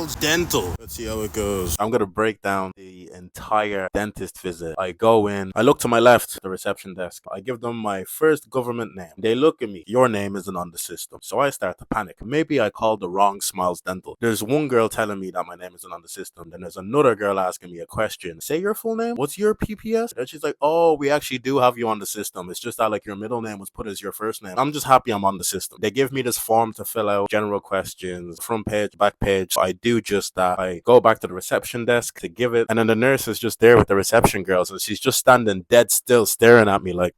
Smiles Dental. Let's see how it goes. I'm gonna break down the entire dentist visit. I go in, I look to my left, the reception desk. I give them my first government name. They look at me. Your name isn't on the system. So I start to panic. Maybe I called the wrong Smiles Dental. There's one girl telling me that my name isn't on the system. Then there's another girl asking me a question. Say your full name? What's your PPS? And she's like, oh, we actually do have you on the system. It's just that like your middle name was put as your first name. I'm just happy I'm on the system. They give me this form to fill out, general questions, front page, back page. I do just that. I go back to the reception desk to give it, and then the nurse is just there with the reception girls, and she's just standing dead still staring at me like,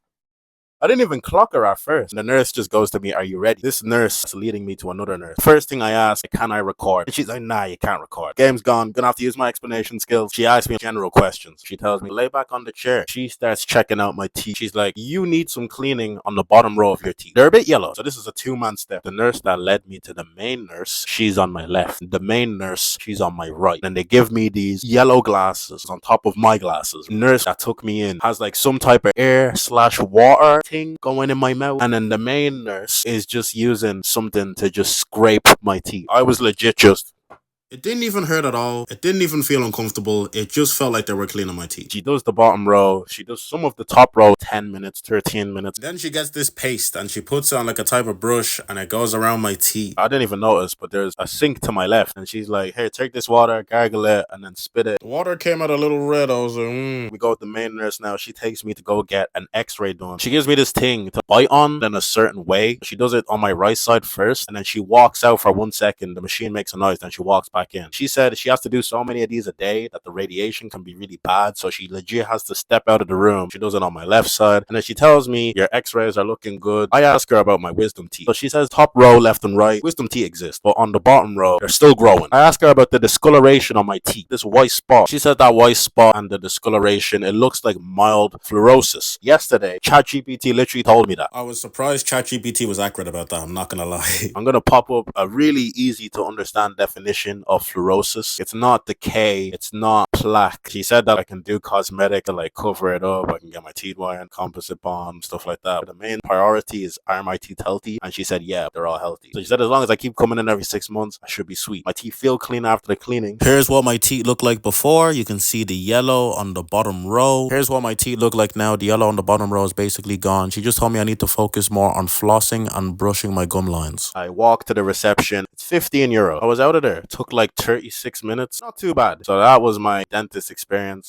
I didn't even clock her at first. The nurse just goes to me, are you ready? This nurse is leading me to another nurse. First thing I ask, can I record? And she's like, nah, you can't record. Game's gone. Gonna have to use my explanation skills. She asks me general questions. She tells me, lay back on the chair. She starts checking out my teeth. She's like, you need some cleaning on the bottom row of your teeth. They're a bit yellow. So this is a two-man step. The nurse that led me to the main nurse, she's on my left. The main nurse, she's on my right. And they give me these yellow glasses on top of my glasses. The nurse that took me in has like some type of air/water thing going in my mouth, and then the main nurse is just using something to just scrape my teeth. I was legit just, it didn't even hurt at all. It didn't even feel uncomfortable. It just felt like they were cleaning my teeth. She does the bottom row. She does some of the top row, 10 minutes, 13 minutes. Then she gets this paste and she puts it on like a type of brush and it goes around my teeth. I didn't even notice, but there's a sink to my left. And she's like, here, take this water, gargle it, and then spit it. The water came out a little red. I was like, We go with the main nurse now. She takes me to go get an x-ray done. She gives me this thing to bite on in a certain way. She does it on my right side first, and then she walks out for 1 second. The machine makes a noise, then she walks back in. She said she has to do so many of these a day that the radiation can be really bad, so she legit has to step out of the room. She does it on my left side, and then she tells me your x-rays are looking good. I ask her about my wisdom teeth. So she says top row left and right, wisdom teeth exist, but on the bottom row, they're still growing. I ask her about the discoloration on my teeth, this white spot. She said that white spot and the discoloration, it looks like mild fluorosis. Yesterday, ChatGPT literally told me that. I was surprised ChatGPT was accurate about that, I'm not gonna lie. I'm gonna pop up a really easy to understand definition of fluorosis. It's not decay, it's not plaque. She said that I can do cosmetic to like cover it up. I can get my teeth whitened, composite bond, stuff like that. But the main priority is, are my teeth healthy? And she said, yeah, they're all healthy. So she said, as long as I keep coming in every 6 months, I should be sweet. My teeth feel clean after the cleaning. Here's what my teeth look like before. You can see the yellow on the bottom row. Here's what my teeth look like now. The yellow on the bottom row is basically gone. She just told me I need to focus more on flossing and brushing my gum lines. I walked to the reception. It's €15. I was out of there. It took like 36 minutes. Not too bad. So that was my dentist experience.